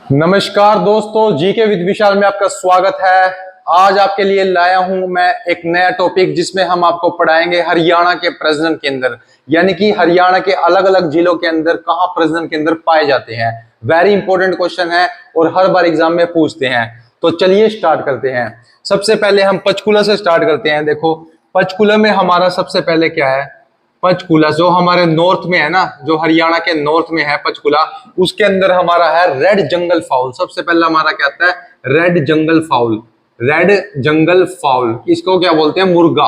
नमस्कार दोस्तों, GK with विशाल में आपका स्वागत है। आज आपके लिए लाया हूं मैं एक नया टॉपिक जिसमें हम आपको पढ़ाएंगे हरियाणा के प्रजनन केंद्र, यानी कि हरियाणा के अलग अलग जिलों के अंदर कहां प्रजनन केंद्र पाए जाते हैं। वेरी इंपॉर्टेंट क्वेश्चन है और हर बार एग्जाम में पूछते हैं। तो चलिए स्टार्ट करते हैं। सबसे पहले हम पंचकुला से स्टार्ट करते हैं। देखो, पंचकुला में हमारा सबसे पहले क्या है, पंचकुला जो हमारे नॉर्थ में है ना, जो हरियाणा के नॉर्थ में है पंचकुला, उसके अंदर हमारा है रेड जंगल फाउल। सबसे पहला हमारा क्या आता है, रेड जंगल फाउल। रेड जंगल फाउल, इसको क्या बोलते हैं, मुर्गा,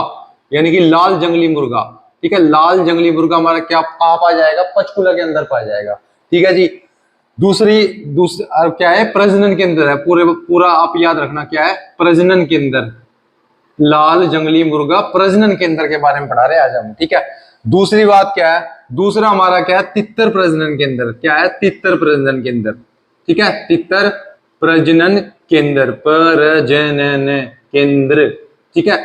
यानी कि लाल जंगली मुर्गा। ठीक है, लाल जंगली मुर्गा हमारा क्या कहां पाया जाएगा, पंचकुला के अंदर पाया जाएगा। ठीक है जी। दूसरी क्या है, प्रजनन केंद्र है। पूरा आप याद रखना क्या है, प्रजनन केंद्र। लाल जंगली मुर्गा प्रजनन केंद्र के बारे में पढ़ा रहे हैं आज हम। ठीक है, दूसरी बात क्या है, दूसरा हमारा क्या है, तितर प्रजनन केंद्र। क्या है, तितर प्रजनन केंद्र। ठीक है, तितर प्रजनन केंद्र, प्रजनन केंद्र। ठीक है,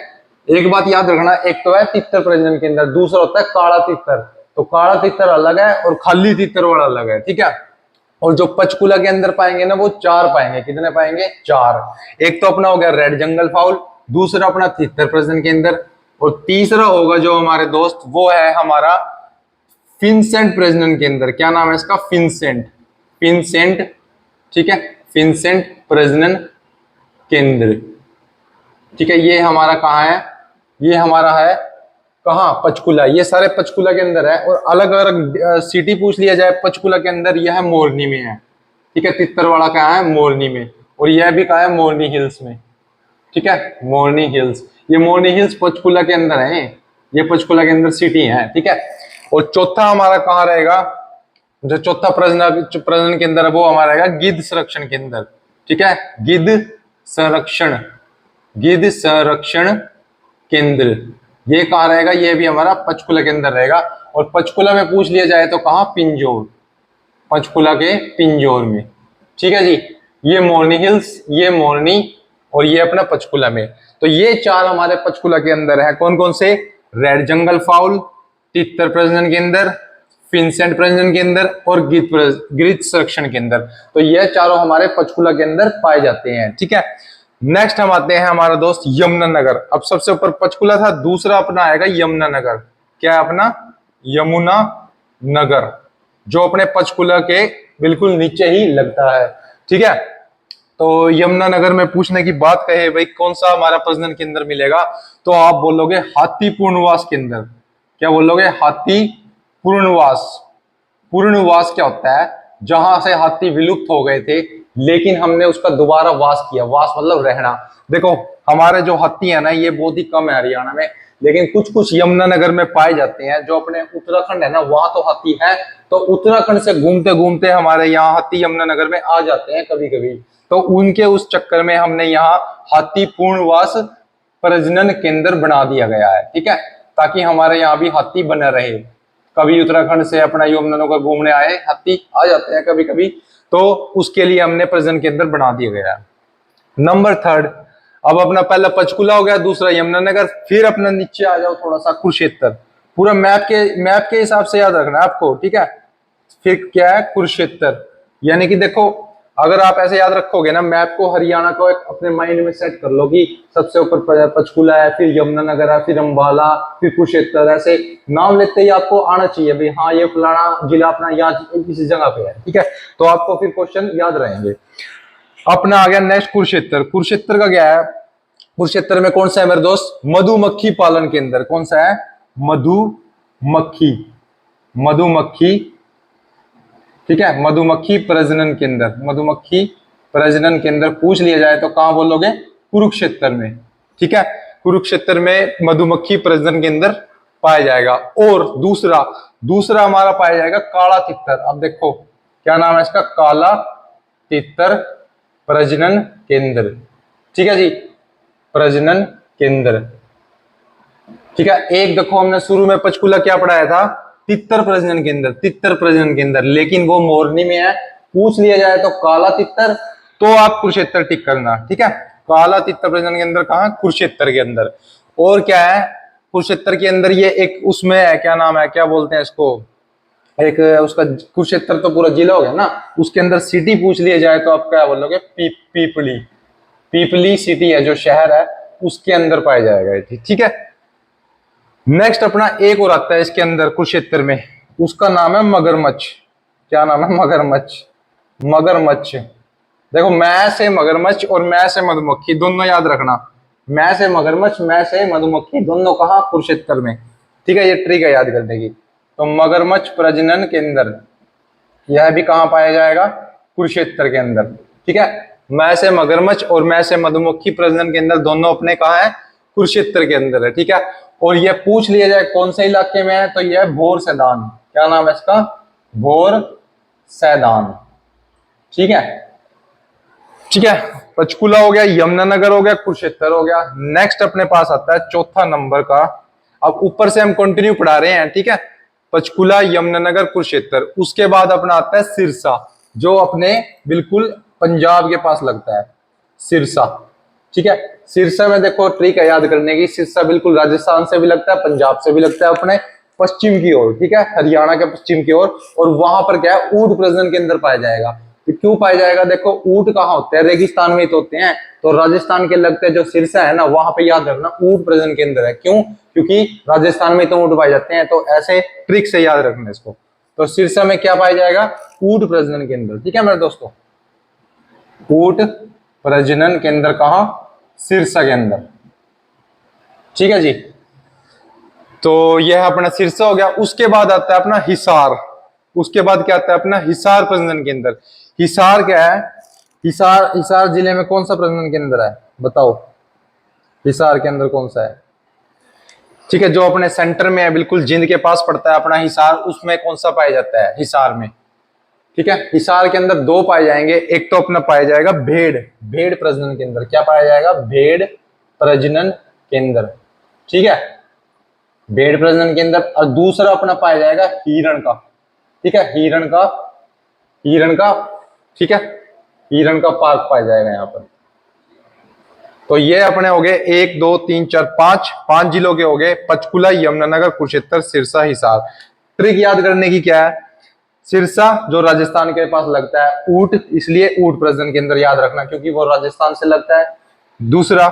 एक बात याद रखना, एक तो है तितर प्रजनन केंद्र, दूसरा होता है काला तितर। तो काला तितर अलग है और खाली तितर वाला अलग है। ठीक है, और जो पंचकुला के अंदर पाएंगे ना, वो चार पाएंगे। कितने पाएंगे, चार। एक तो अपना हो गया रेड जंगल फाउल, दूसरा अपना तितर प्रजनन केंद्र, और तीसरा होगा जो हमारे दोस्त, वो है हमारा फिनसेंट प्रजनन केंद्र। क्या नाम है इसका, फिनसेंट। फिनसेंट, ठीक है, फिनसेंट प्रजनन केंद्र। ठीक है, ये हमारा कहाँ है, ये हमारा है कहाँ, पंचकुला। ये सारे पंचकुला के अंदर है। और अलग अलग सिटी पूछ लिया जाए पंचकुला के अंदर, यह है मोरनी में है। ठीक है, तित्तरवाड़ा कहाँ है, मोरनी में। और यह भी कहाँ है, मोरनी हिल्स में। ठीक है, मोरनी हिल्स, ये मोरनी हिल्स पंचकुला के अंदर है। ये पंचकुला के अंदर सिटी है। ठीक है, और चौथा हमारा कहाँ रहेगा, जो चौथा प्रजनन केंद्र है वो हमारा रहेगा गिद्ध संरक्षण केंद्र। ठीक है, गिद्ध संरक्षण, गिद्ध संरक्षण केंद्र, ये कहाँ रहेगा, ये भी हमारा पंचकुला के अंदर रहेगा। और पंचकुला में पूछ लिया जाए तो कहाँ, पिंजौर, पंचकुला के पिंजौर में। ठीक है जी, ये मोरनी हिल्स, ये मोरनी, और ये अपना पंचकुला में। तो ये चार हमारे पंचकुला के अंदर है। कौन कौन से, रेड जंगल फाउल, तितर प्रजनन केंद्र, फिनसेंट प्रजनन केंद्र और गिद्ध संरक्षण केंद्र। तो ये चारों हमारे पंचकुला के अंदर पाए जाते हैं। ठीक है, नेक्स्ट हम आते हैं हमारा दोस्त यमुनानगर। अब सबसे ऊपर पंचकुला था, दूसरा अपना आएगा यमुनानगर। क्या है अपना, यमुना नगर, जो अपने पंचकुला के बिल्कुल नीचे ही लगता है। ठीक है, तो यमुनानगर में पूछने की बात कहे भाई कौन सा हमारा प्रजनन केंद्र मिलेगा, तो आप बोलोगे हाथी पूर्णवास केंद्र। क्या बोलोगे, हाथी पूर्णवास। पूर्णवास क्या होता है, जहां से हाथी विलुप्त हो गए थे लेकिन हमने उसका दोबारा वास किया। वास मतलब रहना। देखो, हमारे जो हाथी है ना, ये बहुत ही कम है हरियाणा में, लेकिन कुछ कुछ यमुनानगर में पाए जाते हैं। जो अपने उत्तराखंड है ना, वहां तो हाथी है, तो उत्तराखंड से घूमते घूमते हमारे यहाँ हाथी यमुनानगर में आ जाते हैं कभी कभी। तो उनके उस चक्कर में हमने यहाँ हाथी पूर्णवास प्रजनन केंद्र बना दिया गया है। ठीक है, ताकि हमारे यहाँ भी हाथी बना रहे। कभी उत्तराखंड से अपना यमुनानगर घूमने आए हाथी आ जाते हैं कभी कभी, तो उसके लिए हमने प्रजनन केंद्र बना दिया गया है। नंबर थर्ड, अब अपना पहला पंचकुला हो गया, दूसरा यमुनानगर, फिर अपना नीचे आ जाओ थोड़ा सा, कुरुक्षेत्र। पूरा मैप के हिसाब से याद रखना है आपको। ठीक है, फिर क्या है, कुरुक्षेत्र। यानी कि देखो, अगर आप ऐसे याद रखोगे ना मैप को, हरियाणा को एक अपने माइंड में सेट कर लो कि सबसे ऊपर पंचकुला है, फिर यमुनानगर है, फिर अंबाला, फिर कुरुक्षेत्र। ऐसे नाम लेते ही आपको आना चाहिए भाई, हाँ ये फलाना जिला अपना यहाँ किसी जगह पे है। ठीक है, तो आपको फिर क्वेश्चन याद रहेंगे। अपना आ गया नेक्स्ट कुरुक्षेत्र। कुरुक्षेत्र का क्या है, कुरुक्षेत्र में कौन सा है मेरे दोस्त, मधुमक्खी पालन केंद्र। कौन सा है, मधुमक्खी, मधुमक्खी। ठीक है, मधुमक्खी प्रजनन केंद्र, मधुमक्खी प्रजनन केंद्र पूछ लिया जाए तो कहां बोलोगे, कुरुक्षेत्र में। ठीक है, कुरुक्षेत्र में मधुमक्खी प्रजनन केंद्र पाया जाएगा। और दूसरा दूसरा हमारा पाया जाएगा काला तितर। अब देखो क्या नाम है इसका, काला तितर प्रजनन केंद्र। ठीक है जी, प्रजनन केंद्र। ठीक है, एक देखो हमने शुरू में पंचकुला क्या पढ़ाया था, तितर प्रजनन केंद्र, तितर प्रजनन केंद्र, लेकिन वो मोरनी में है। पूछ लिया जाए तो काला तितर, तो आप कुरुक्षेत्र टिक करना। ठीक है, काला तितर प्रजनन केंद्र कहाँ, कुरुक्षेत्र के अंदर। और क्या है, कुरुक्षेत्र के अंदर ये एक उसमें है, क्या नाम है, क्या बोलते हैं इसको, एक उसका कुरुक्षेत्र तो पूरा जिला हो गया ना, उसके अंदर सिटी पूछ लिया जाए तो आप क्या बोलोगे? पीपली। पीपली सिटी है जो शहर है, उसके अंदर पाया जाएगा ये, ठीक है। नेक्स्ट अपना एक और आता है इसके अंदर कुरुक्षेत्र में, उसका नाम है मगरमच्छ। क्या नाम है? मगरमच्छ। मगरमच्छ। देखो, मैं से मगरमच्छ और मैं से मधुमक्खी दोनों याद रखना। मैं से मगरमच्छ, मैं से मधुमक्खी, दोनों कहा? कुरुक्षेत्र में, ठीक है। ये ट्रिक है याद करने की। तो मगरमच्छ प्रजनन केंद्र, यह भी कहां पाया जाएगा? कुरुक्षेत्र के अंदर, ठीक है। मैं से मगरमच्छ और मैं से मधुमक्खी प्रजनन केंद्र दोनों अपने कहा है? कुरुक्षेत्र के अंदर है, ठीक है। और यह पूछ लिया जाए कौन से इलाके में है, तो यह भोर सैदान। क्या नाम है इसका? भोर सैदान, ठीक है। ठीक है, पंचकुला हो गया, यमुनानगर हो गया, कुरुक्षेत्र हो गया। नेक्स्ट अपने पास आता है चौथा नंबर का। अब ऊपर से हम कंटिन्यू पढ़ा रहे हैं, ठीक है। पंचकुला, यमुनानगर, कुरुक्षेत्र। उसके बाद अपना आता है सिरसा, जो अपने बिल्कुल पंजाब के पास लगता है, सिरसा, ठीक है। सिरसा में देखो ट्रिक है याद करने की, सिरसा बिल्कुल राजस्थान से भी लगता है, पंजाब से भी लगता है, अपने पश्चिम की ओर, ठीक है, हरियाणा के पश्चिम की ओर। और वहां पर क्या है? ऊंट प्रजनन केंद्र पाया जाएगा। तो क्यों पाया जाएगा? देखो, ऊंट कहाँ होते हैं? रेगिस्तान में तो होते हैं। तो राजस्थान के लगते जो सिरसा है ना, वहां पे याद रखना ऊंट प्रजनन केंद्र है। क्यों? क्योंकि राजस्थान में तो ऊंट पाए जाते हैं, तो ऐसे ट्रिक से याद रखना इसको। तो सिरसा में क्या पाया जाएगा? ऊंट प्रजनन केंद्र, ठीक है मेरे दोस्तों। ऊंट प्रजनन केंद्र कहां? सिरसा के अंदर, ठीक है जी। तो यह अपना सिरसा हो गया। उसके बाद आता है अपना हिसार। उसके बाद क्या आता है? अपना हिसार प्रजनन केंद्र। हिसार क्या है? हिसार, हिसार जिले में कौन सा प्रजनन केंद्र है बताओ? हिसार के अंदर कौन सा है? ठीक है, जो अपने सेंटर में है, बिल्कुल जिंद के पास पड़ता है अपना हिसार, उसमें कौन सा पाया जाता है? हिसार में, ठीक है। हिसार के अंदर दो पाए जाएंगे। एक तो अपना पाया जाएगा भेड़, भेड़ प्रजनन केंद्र। क्या पाया जाएगा? भेड़ प्रजनन केंद्र, ठीक है, भेड़ प्रजनन केंद्र। और दूसरा अपना पाया जाएगा हिरण का, ठीक है, हिरण का, हिरण का, ठीक है, हिरण का पार्क पाया जाएगा यहाँ पर। तो ये अपने हो गए 1 2 3 4 5 जिलों के हो गए, पंचकुला, यमुनानगर, कुरुक्षेत्र, सिरसा, हिसार। ट्रिक याद करने की क्या है? सिरसा जो राजस्थान के पास लगता है, ऊंट, इसलिए ऊंट प्रजनन केंद्र याद रखना क्योंकि वो राजस्थान से लगता है। दूसरा,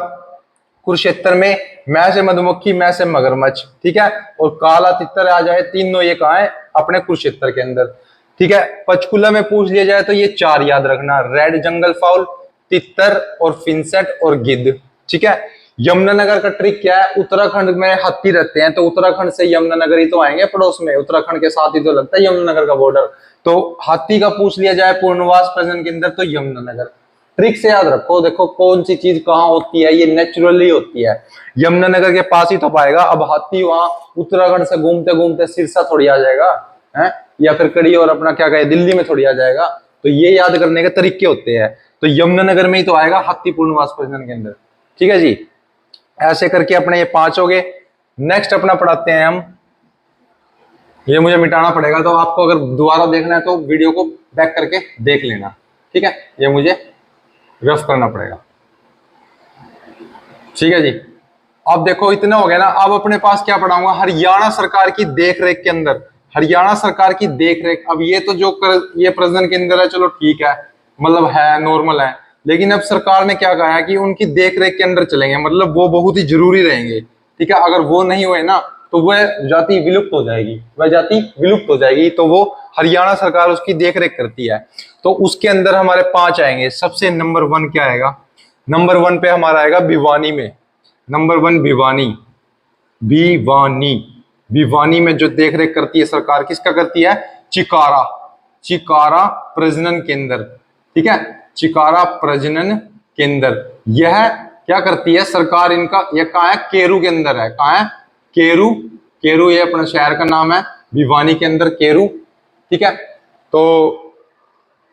कुरुक्षेत्र में मैं से मधुमक्खी, मैं से मगरमच्छ, ठीक है। और काला तितर आ जाए, तीनों ये कहा है? अपने कुरुक्षेत्र के अंदर, ठीक है। पंचकुला में पूछ लिया जाए तो ये 4 याद रखना: रेड जंगल फाउल, तितर और फिंसेट और गिद्ध, ठीक है। यमुनानगर का ट्रिक क्या है? उत्तराखंड में हाथी रहते हैं, तो उत्तराखंड से यमुनानगर ही तो आएंगे पड़ोस में, उत्तराखंड के साथ ही तो लगता है यमुनानगर का बॉर्डर। तो हाथी का पूछ लिया जाए पूर्णवास प्रजनन केंद्र, तो यमुनानगर। ट्रिक से याद रखो, देखो कौन सी चीज कहाँ होती है, ये नेचुरली होती है, यमुनानगर के पास ही तो पाएगा। अब हाथी वहां उत्तराखंड से घूमते घूमते सिरसा थोड़ी आ जाएगा है, या फिर कड़ी और अपना क्या कहे दिल्ली में थोड़ी आ जाएगा। तो ये याद करने के तरीके होते हैं। तो यमुनानगर में ही तो आएगा हाथी पूर्णवास प्रजनन केंद्र, ठीक है जी। ऐसे करके अपने ये 5 हो गए। नेक्स्ट अपना पढ़ाते हैं हम, ये मुझे मिटाना पड़ेगा, तो आपको अगर दोबारा देखना है तो वीडियो को बैक करके देख लेना, ठीक है। ये मुझे रफ करना पड़ेगा, ठीक है जी। अब देखो इतना हो गया ना। अब अपने पास क्या पढ़ाऊंगा? हरियाणा सरकार की देखरेख के अंदर, हरियाणा सरकार की देखरेख। अब ये तो जो ये प्रजनन केंद्र है, चलो ठीक है, मतलब है, नॉर्मल है, लेकिन अब सरकार ने क्या कहा है कि उनकी देखरेख के अंदर चलेंगे, मतलब वो बहुत ही जरूरी रहेंगे, ठीक है। अगर वो नहीं हुए ना तो वह जाति विलुप्त हो जाएगी, वह जाति विलुप्त हो जाएगी। तो वो हरियाणा सरकार उसकी देखरेख करती है। तो उसके अंदर हमारे 5 आएंगे। सबसे नंबर 1 क्या आएगा? नंबर 1 पे हमारा आएगा भिवानी में। नंबर 1 भिवानी, भिवानी, भिवानी में जो देखरेख करती है सरकार, किसका करती है? चिकारा, चिकारा प्रजनन केंद्र, ठीक है, चिकारा प्रजनन केंद्र। यह क्या करती है सरकार? इनका यह कहाँ है? केरू के अंदर है। कहाँ है? केरू, केरू ये अपना शहर का नाम है, भिवानी के अंदर केरू, ठीक है। तो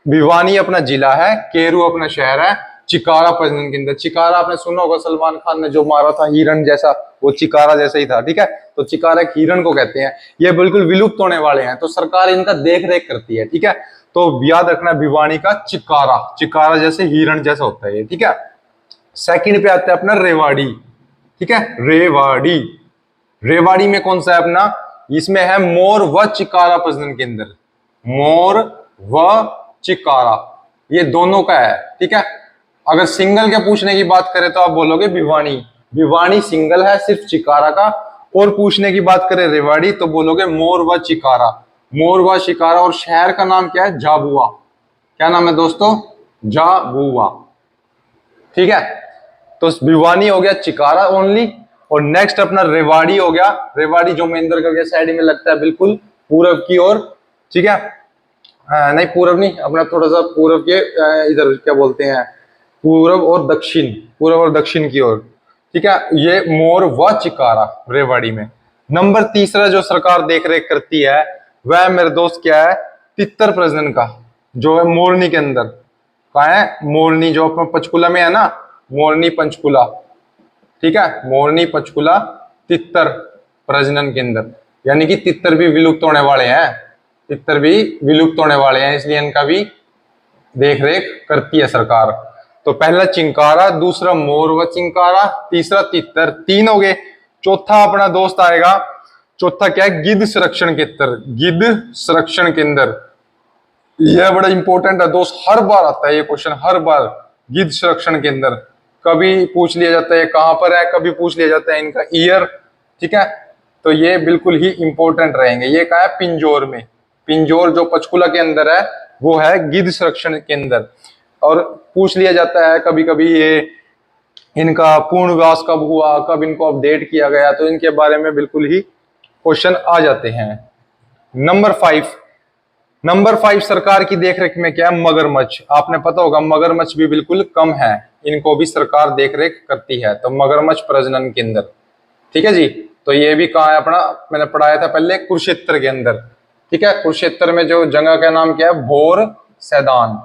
भिवानी अपना जिला है, केरू अपना शहर है, चिकारा प्रजनन केंद्र। चिकारा आपने सुना होगा, सलमान खान ने जो मारा था हिरण जैसा, वो चिकारा जैसा ही था, ठीक है। तो चिकारा एक हिरण को कहते हैं। ये बिल्कुल विलुप्त होने वाले हैं, तो सरकार इनका देख रेख करती है, ठीक है। तो याद रखना भिवानी का चिकारा, चिकारा जैसे हिरण जैसा होता है ये, ठीक है। सेकंड पे आता है अपना रेवाड़ी, ठीक है, रेवाड़ी। रेवाड़ी में कौन सा है अपना? इसमें है मोर व चिकारा प्रजनन केंद्र, मोर व चिकारा, ये दोनों का है। ठीक है, अगर सिंगल के पूछने की बात करें तो आप बोलोगे भिवानी, भिवानी सिंगल है सिर्फ चिकारा का। और पूछने की बात करें रेवाड़ी तो बोलोगे मोर व चिकारा, मोर व चिकारा। और शहर का नाम क्या है? झाबुआ। क्या नाम है दोस्तों? झाबुआ। ठीक है, तो भिवानी हो गया, चिकारा ओनली। और नेक्स्ट अपना रेवाड़ी हो गया, रेवाड़ी जो महेंद्र करके साइड में लगता है बिल्कुल पूरब की ओर। ठीक है, नहीं पूरब नहीं, अपना थोड़ा सा पूरब के इधर क्या बोलते हैं, पूरब और दक्षिण, पूरब और दक्षिण की ओर। ठीक है, ये मोर व चिकारा रेवाड़ी में। नंबर तीसरा जो सरकार देख रेख करती है वह मेरे दोस्त क्या है? तितर प्रजनन का, जो है मोरनी के अंदर। कहा है? मोरनी, जो अपना पंचकुला में है ना, मोरनी पंचकुला। ठीक है, मोरनी पंचकुला तितर प्रजनन केंद्र, यानी कि तितर भी विलुप्त होने वाले हैं, तितर भी विलुप्त होने वाले हैं, इसलिए इनका भी देख रेख करती है सरकार। तो पहला चिंकारा, दूसरा मोर व चिंकारा, तीसरा तितर, तीन हो गए। चौथा अपना दोस्त आएगा, चौथा क्या है? गिद्ध संरक्षण केंद्र, गिद्ध संरक्षण केंद्र। यह बड़ा इंपॉर्टेंट है दोस्त, हर बार आता है ये क्वेश्चन, हर बार। गिद्ध संरक्षण केंद्र कभी पूछ लिया जाता है कहां पर है, कभी पूछ लिया जाता है इनका ईयर। ठीक है, तो ये बिल्कुल ही इंपॉर्टेंट रहेंगे। ये कहा है? पिंजौर में, पिंजौर जो पंचकुला के अंदर है वो है गिद्ध संरक्षण केंद्र। और पूछ लिया जाता है कभी कभी ये इनका पूर्णवास कब हुआ, कब इनको अपडेट किया गया, तो इनके बारे में बिल्कुल ही क्वेश्चन आ जाते हैं। नंबर 5, नंबर 5 सरकार की देखरेख में क्या है? मगरमच्छ। आपने पता होगा मगरमच्छ भी बिल्कुल कम है, इनको भी सरकार देखरेख करती है, तो मगरमच्छ प्रजनन केंद्र। ठीक है जी, तो ये भी कहाँ है अपना? मैंने पढ़ाया था पहले, कुरुक्षेत्र के अंदर। ठीक है, कुरुक्षेत्र में जो जगह का नाम क्या है? भोर सैदान,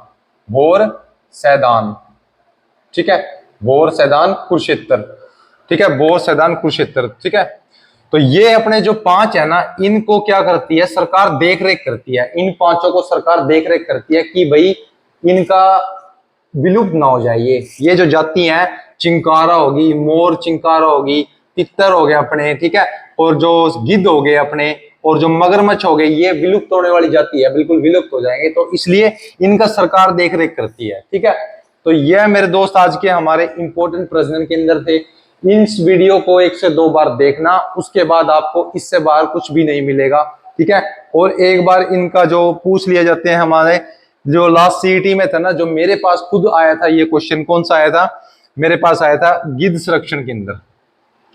भोर सैदान। ठीक है, भोर सैदान कुरुक्षेत्र। ठीक है, भोर सैदान कुरुक्षेत्र। ठीक है, तो ये अपने जो 5 है ना, इनको क्या करती है सरकार? देख रेख करती है। इन 5 को सरकार देख रेख करती है कि भाई इनका विलुप्त ना हो जाए। ये जो जाति है, चिंकारा होगी, मोर चिंकारा होगी, तितर हो गए अपने, ठीक है, और जो गिद्ध हो गए अपने, और जो मगरमच्छ हो गए, ये विलुप्त होने वाली जाति है, बिल्कुल विलुप्त हो जाएंगे, तो इसलिए इनका सरकार देख रेख करती है। ठीक है, तो यह मेरे दोस्त आज के हमारे इंपॉर्टेंट प्रजनन केंद्र थे। इस वीडियो को 1 से 2 बार देखना, उसके बाद आपको इससे बाहर कुछ भी नहीं मिलेगा। ठीक है, और एक बार इनका जो पूछ लिए जाते हैं, हमारे जो लास्ट सीईटी में था ना, जो मेरे पास खुद आया था ये क्वेश्चन, कौन सा आया था? मेरे पास आया था गिद्ध संरक्षण केंद्र।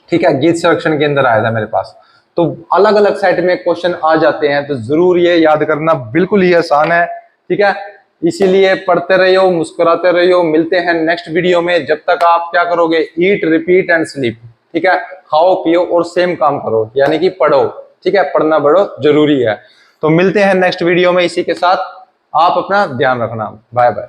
ठीक है, गिद्ध संरक्षण केंद्र आया था मेरे पास। तो अलग अलग सेट में क्वेश्चन आ जाते हैं, तो जरूर ये याद करना, बिल्कुल ही आसान है। ठीक है, इसीलिए पढ़ते रहियो, मुस्कुराते रहियो। मिलते हैं नेक्स्ट वीडियो में, जब तक आप क्या करोगे? ईट, रिपीट एंड स्लीप। ठीक है, खाओ पियो और सेम काम करो, यानी कि पढ़ो। ठीक है, पढ़ना बड़ो जरूरी है। तो मिलते हैं नेक्स्ट वीडियो में, इसी के साथ आप अपना ध्यान रखना। Bye bye.